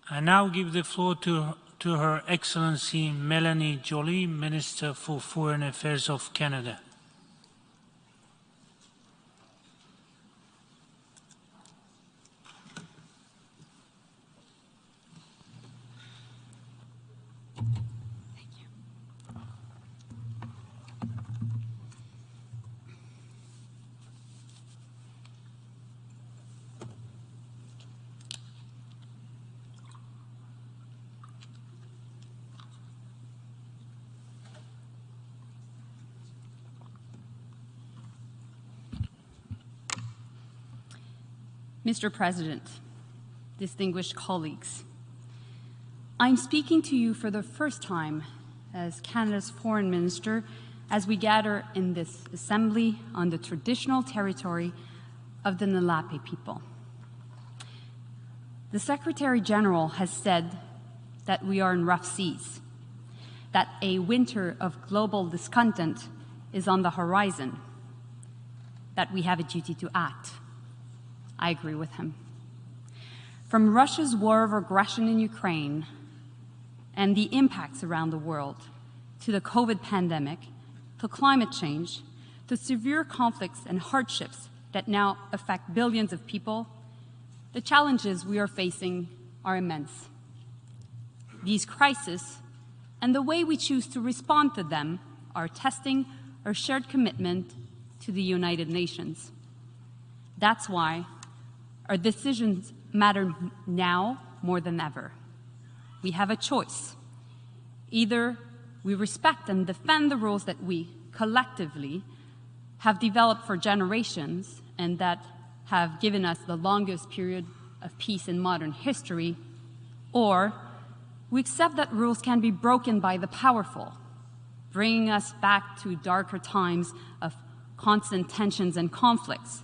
I now give the floor to Her Excellency Mélanie Joly, Minister for Foreign Affairs of Canada. Mr. President, distinguished colleagues, I'm speaking to you for the first time as Canada's Foreign Minister as we gather in this assembly on the traditional territory of the Nalape people. The Secretary General has said that we are in rough seas, that a winter of global discontent is on the horizon, that we have a duty to act. I agree with him. From Russia's war of aggression in Ukraine and the impacts around the world, to the COVID pandemic, to climate change, to severe conflicts and hardships that now affect billions of people, the challenges we are facing are immense. These crises and the way we choose to respond to them are testing our shared commitment to the United Nations. That's why our decisions matter now more than ever. We have a choice. Either we respect and defend the rules that we collectively have developed for generations and that have given us the longest period of peace in modern history, or we accept that rules can be broken by the powerful, bringing us back to darker times of constant tensions and conflicts,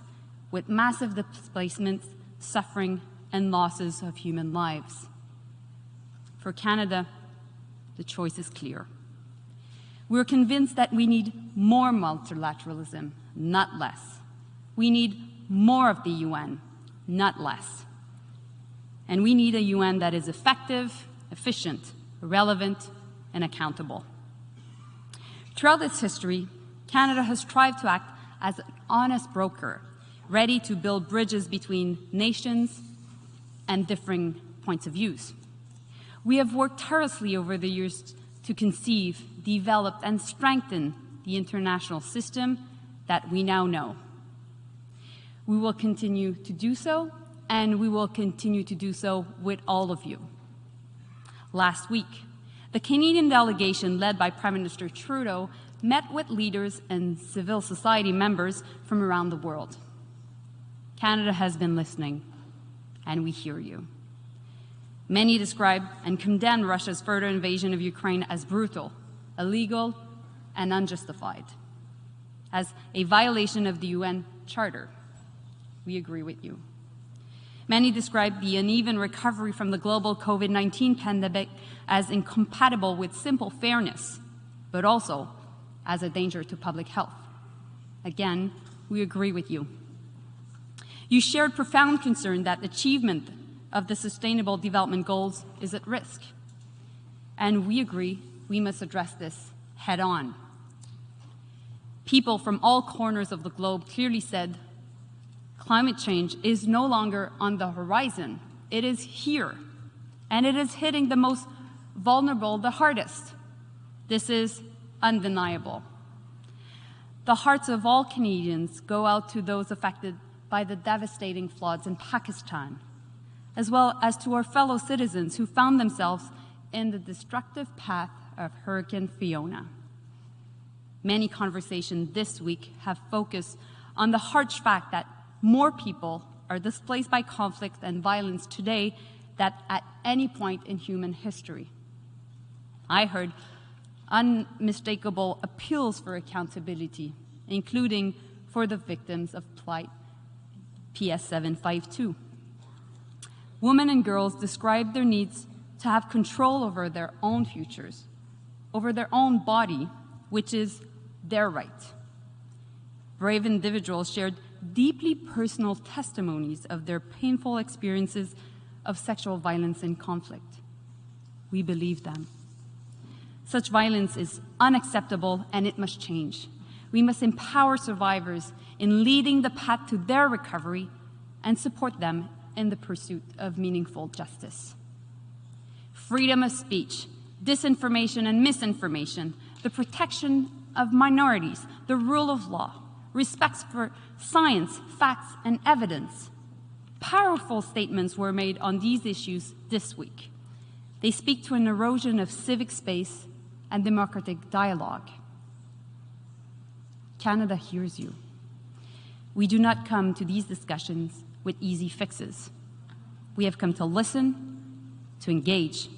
with massive displacements, suffering, and losses of human lives. For Canada, the choice is clear. We're convinced that we need more multilateralism, not less. We need more of the UN, not less. And we need a UN that is effective, efficient, relevant, and accountable. Throughout its history, Canada has strived to act as an honest broker, ready to build bridges between nations and differing points of view. We have worked tirelessly over the years to conceive, develop, and strengthen the international system that we now know. We will continue to do so, and we will continue to do so with all of you. Last week, the Canadian delegation, led by Prime Minister Trudeau, met with leaders and civil society members from around the world. Canada has been listening, and we hear you. Many describe and condemn Russia's further invasion of Ukraine as brutal, illegal, and unjustified, as a violation of the UN Charter. We agree with you. Many describe the uneven recovery from the global COVID-19 pandemic as incompatible with simple fairness, but also as a danger to public health. Again, we agree with you. You shared profound concern that achievement of the Sustainable Development Goals is at risk. And we agree we must address this head on. People from all corners of the globe clearly said, climate change is no longer on the horizon. It is here, and it is hitting the most vulnerable the hardest. This is undeniable. The hearts of all Canadians go out to those affected by the devastating floods in Pakistan, as well as to our fellow citizens who found themselves in the destructive path of Hurricane Fiona. Many conversations this week have focused on the harsh fact that more people are displaced by conflict and violence today than at any point in human history. I heard unmistakable appeals for accountability, including for the victims of Plight PS 752. Women and girls described their needs to have control over their own futures, over their own body, which is their right. Brave individuals shared deeply personal testimonies of their painful experiences of sexual violence in conflict. We believe them. Such violence is unacceptable and it must change. We must empower survivors in leading the path to their recovery and support them in the pursuit of meaningful justice. Freedom of speech, disinformation and misinformation, the protection of minorities, the rule of law, respect for science, facts, and evidence. Powerful statements were made on these issues this week. They speak to an erosion of civic space and democratic dialogue. Canada hears you. We do not come to these discussions with easy fixes. We have come to listen, to engage,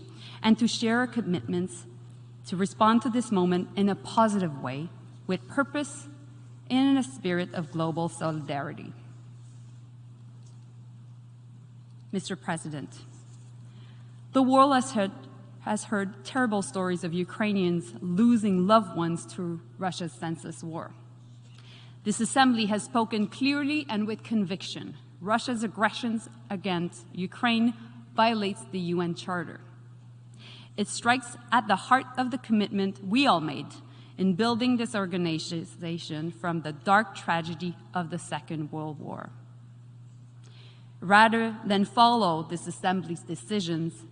and to share our commitments to respond to this moment in a positive way, with purpose and in a spirit of global solidarity. Mr. President, the world has heard terrible stories of Ukrainians losing loved ones to Russia's senseless war. This Assembly has spoken clearly and with conviction. Russia's aggressions against Ukraine violates the UN Charter. It strikes at the heart of the commitment we all made in building this organization from the dark tragedy of the Second World War. Rather than follow this Assembly's decisions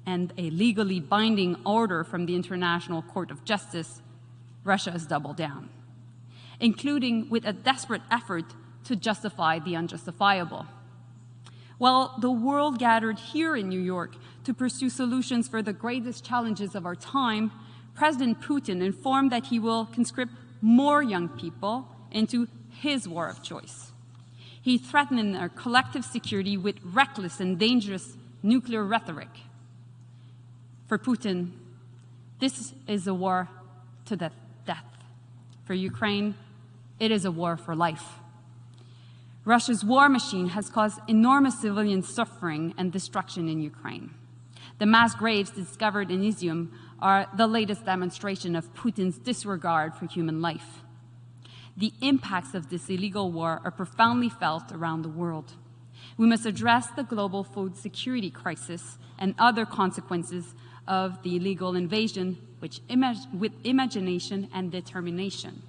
and a legally binding order from the International Court of Justice, Russia has doubled down, including with a desperate effort to justify the unjustifiable. While the world gathered here in New York to pursue solutions for the greatest challenges of our time, President Putin informed that he will conscript more young people into his war of choice. He threatened our collective security with reckless and dangerous nuclear rhetoric. For Putin, this is a war to the death. For Ukraine, it is a war for life. Russia's war machine has caused enormous civilian suffering and destruction in Ukraine. The mass graves discovered in Izium are the latest demonstration of Putin's disregard for human life. The impacts of this illegal war are profoundly felt around the world. We must address the global food security crisis and other consequences of the illegal invasion with imagination and determination.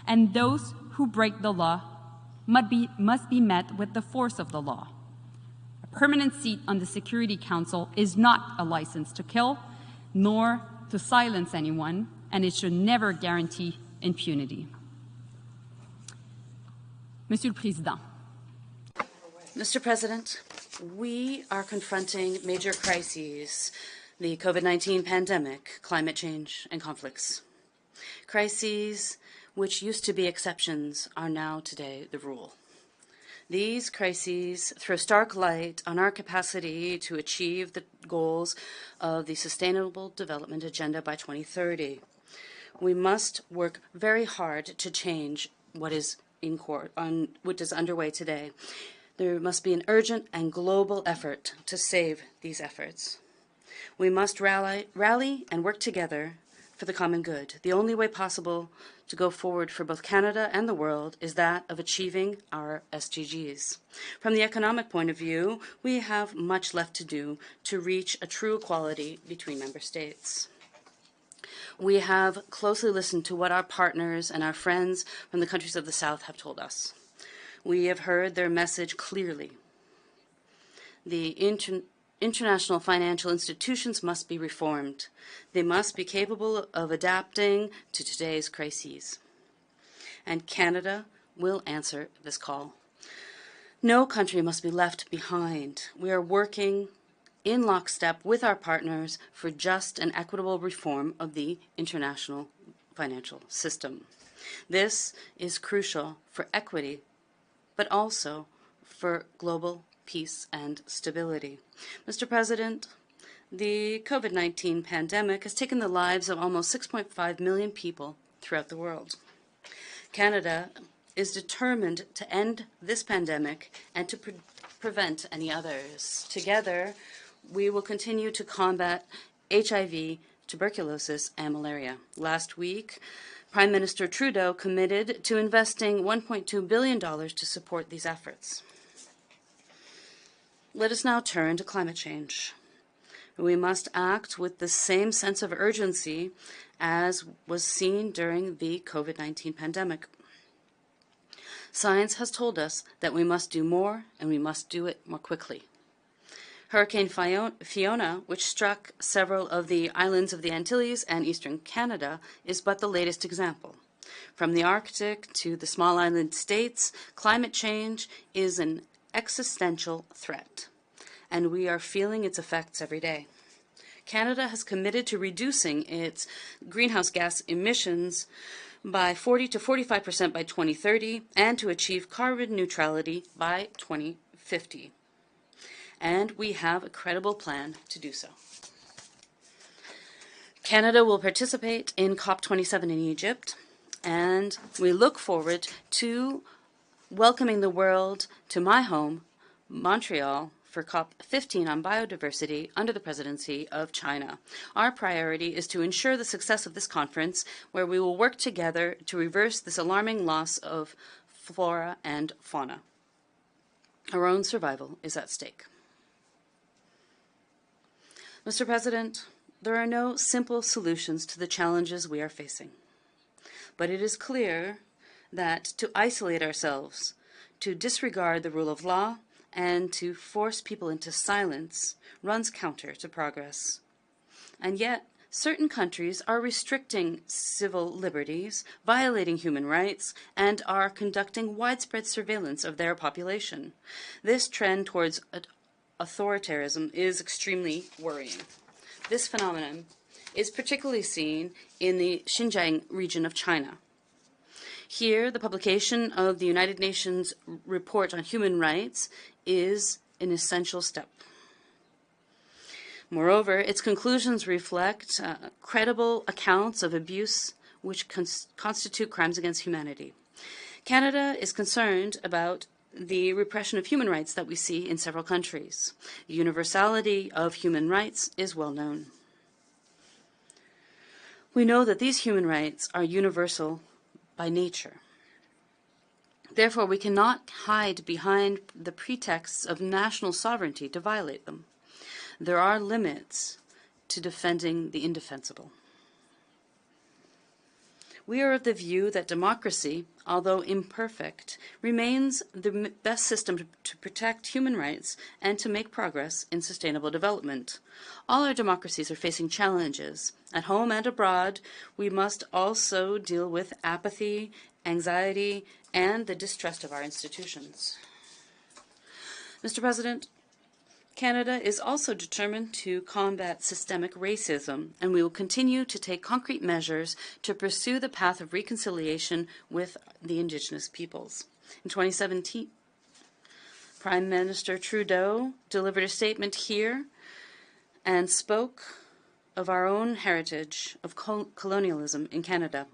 And those who break the law must be met with the force of the law. A permanent seat on the Security Council is not a license to kill, nor to silence anyone, and it should never guarantee impunity. Monsieur le Président. Mr. President, we are confronting major crises: the COVID-19 pandemic, climate change, and conflicts. Crises which used to be exceptions are now today the rule. These crises throw stark light on our capacity to achieve the goals of the Sustainable Development Agenda by 2030. We must work very hard to change what is which is underway today. There must be an urgent and global effort to save these efforts. We must rally and work together for the common good. The only way possible to go forward for both Canada and the world is that of achieving our SDGs. From the economic point of view, we have much left to do to reach a true equality between member states. We have closely listened to what our partners and our friends from the countries of the South have told us. We have heard their message clearly. The international financial institutions must be reformed. They must be capable of adapting to today's crises. And Canada will answer this call. No country must be left behind. We are working in lockstep with our partners for just and equitable reform of the international financial system. This is crucial for equity, but also for global peace and stability. Mr. President, the COVID-19 pandemic has taken the lives of almost 6.5 million people throughout the world. Canada is determined to end this pandemic and to prevent any others. Together, we will continue to combat HIV, tuberculosis, and malaria. Last week, Prime Minister Trudeau committed to investing $1.2 billion to support these efforts. let us now turn to climate change. We must act with the same sense of urgency as was seen during the COVID-19 pandemic. Science has told us that we must do more, and we must do it more quickly. Hurricane Fiona, which struck several of the islands of the Antilles and eastern Canada, is but the latest example. From the Arctic to the small island states, climate change is an existential threat, and we are feeling its effects every day. Canada has committed to reducing its greenhouse gas emissions by 40 to 45% by 2030 and to achieve carbon neutrality by 2050. And we have a credible plan to do so. Canada will participate in COP27 in Egypt, and we look forward to welcoming the world to my home, Montreal, for COP15 on biodiversity under the presidency of China. Our priority is to ensure the success of this conference, where we will work together to reverse this alarming loss of flora and fauna. Our own survival is at stake. Mr. President, there are no simple solutions to the challenges we are facing. But it is clear that to isolate ourselves, to disregard the rule of law, and to force people into silence runs counter to progress. And yet, certain countries are restricting civil liberties, violating human rights, and are conducting widespread surveillance of their population. This trend towards authoritarianism is extremely worrying. This phenomenon is particularly seen in the Xinjiang region of China. Here, the publication of the United Nations report on human rights is an essential step. Moreover, its conclusions reflect credible accounts of abuse which constitute crimes against humanity. Canada is concerned about the repression of human rights that we see in several countries. The universality of human rights is well known. We know that these human rights are universal by nature. Therefore, we cannot hide behind the pretexts of national sovereignty to violate them. There are limits to defending the indefensible. We are of the view that democracy, although imperfect, remains the best system to protect human rights and to make progress in sustainable development. All our democracies are facing challenges. At home and abroad, we must also deal with apathy, anxiety, and the distrust of our institutions. Mr. President, Canada is also determined to combat systemic racism, and we will continue to take concrete measures to pursue the path of reconciliation with the Indigenous peoples. In 2017, Prime Minister Trudeau delivered a statement here and spoke of our own heritage of colonialism in Canada.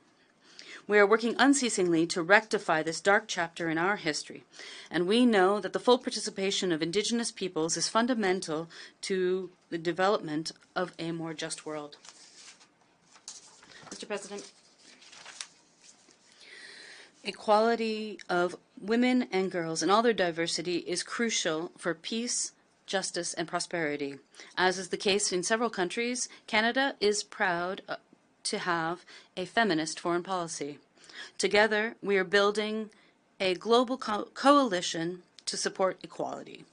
We are working unceasingly to rectify this dark chapter in our history, and we know that the full participation of Indigenous peoples is fundamental to the development of a more just world. Mr. President, equality of women and girls in all their diversity is crucial for peace, justice, and prosperity. As is the case in several countries, Canada is proud to have a feminist foreign policy. Together, we are building a global coalition to support equality.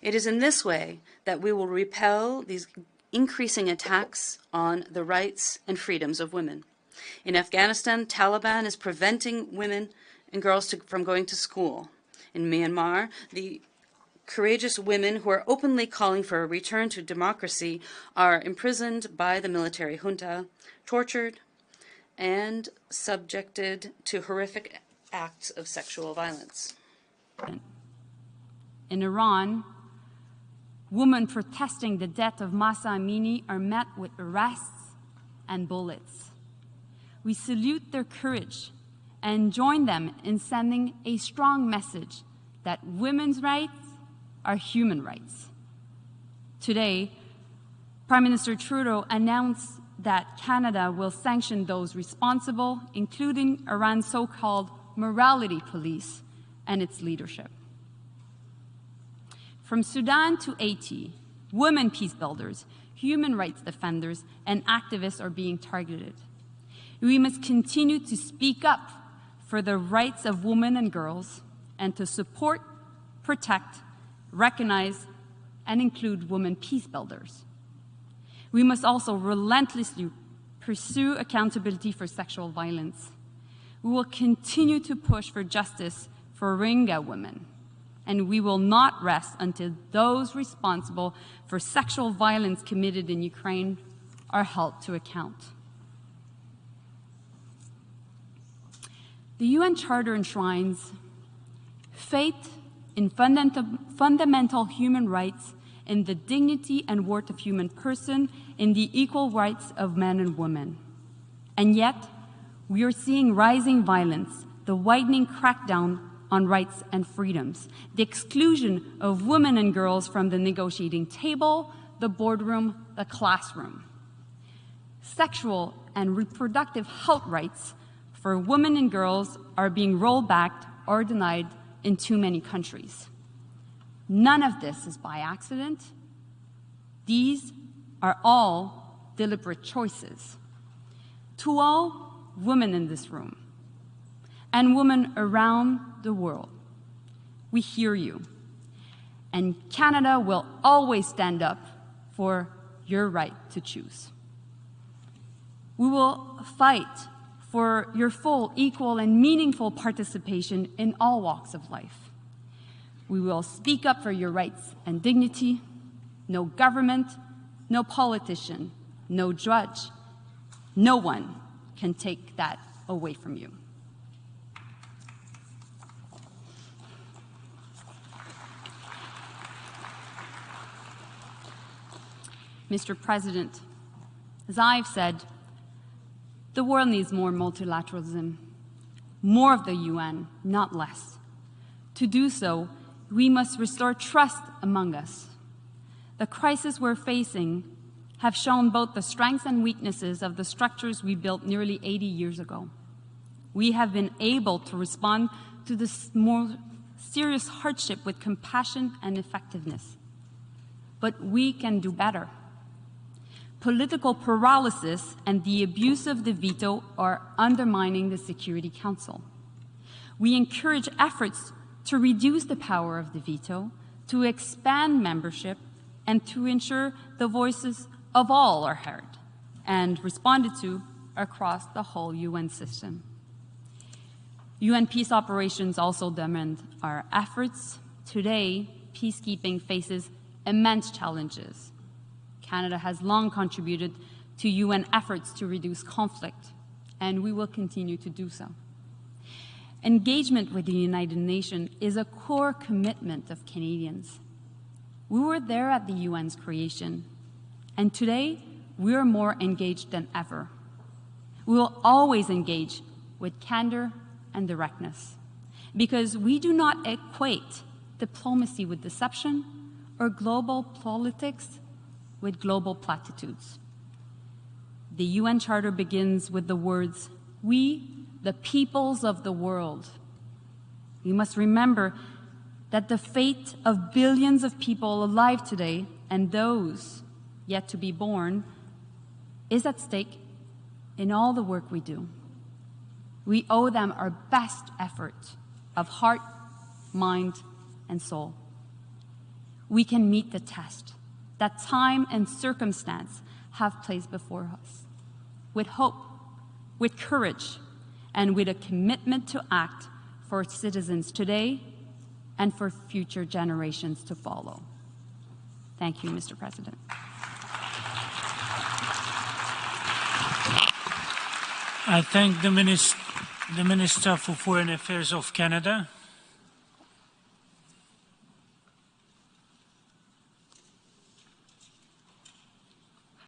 It is in this way that we will repel these increasing attacks on the rights and freedoms of women. In Afghanistan, Taliban is preventing women and girls from going to school. In Myanmar, the courageous women who are openly calling for a return to democracy are imprisoned by the military junta, tortured, and subjected to horrific acts of sexual violence. In Iran, women protesting the death of Mahsa Amini are met with arrests and bullets. We salute their courage and join them in sending a strong message that women's rights are human rights. Today, Prime Minister Trudeau announced that Canada will sanction those responsible, including Iran's so-called morality police and its leadership. From Sudan to Haiti, women peace builders, human rights defenders, and activists are being targeted. We must continue to speak up for the rights of women and girls and to support, protect, recognize, and include women peace builders. We must also relentlessly pursue accountability for sexual violence. We will continue to push for justice for Rohingya women, and we will not rest until those responsible for sexual violence committed in Ukraine are held to account. The UN Charter enshrines faith in fundamental human rights, in the dignity and worth of human person, in the equal rights of men and women. And yet, we are seeing rising violence, the widening crackdown on rights and freedoms, the exclusion of women and girls from the negotiating table, the boardroom, the classroom. Sexual and reproductive health rights for women and girls are being rolled back or denied in too many countries. None of this is by accident. These are all deliberate choices. To all women in this room and women around the world, we hear you. And Canada will always stand up for your right to choose. We will fight for your full, equal, and meaningful participation in all walks of life. We will speak up for your rights and dignity. No government, no politician, no judge, no one can take that away from you. Mr. President, as I've said, the world needs more multilateralism, more of the UN, not less. To do so, we must restore trust among us. The crises we're facing have shown both the strengths and weaknesses of the structures we built nearly 80 years ago. We have been able to respond to this more serious hardship with compassion and effectiveness. But we can do better. Political paralysis and the abuse of the veto are undermining the Security Council. We encourage efforts to reduce the power of the veto, to expand membership, and to ensure the voices of all are heard and responded to across the whole UN system. UN peace operations also demand our efforts. Today, peacekeeping faces immense challenges. Canada has long contributed to UN efforts to reduce conflict, and we will continue to do so. Engagement with the United Nations is a core commitment of Canadians. We were there at the UN's creation, and today we are more engaged than ever. We will always engage with candor and directness, because we do not equate diplomacy with deception or global politics with global platitudes. The UN Charter begins with the words, "We, the peoples of the world." We must remember that the fate of billions of people alive today and those yet to be born is at stake in all the work we do. We owe them our best effort of heart, mind, and soul. We can meet the test that time and circumstance have placed before us, with hope, with courage, and with a commitment to act for citizens today and for future generations to follow. Thank you, Mr. President. I thank the Minister for Foreign Affairs of Canada.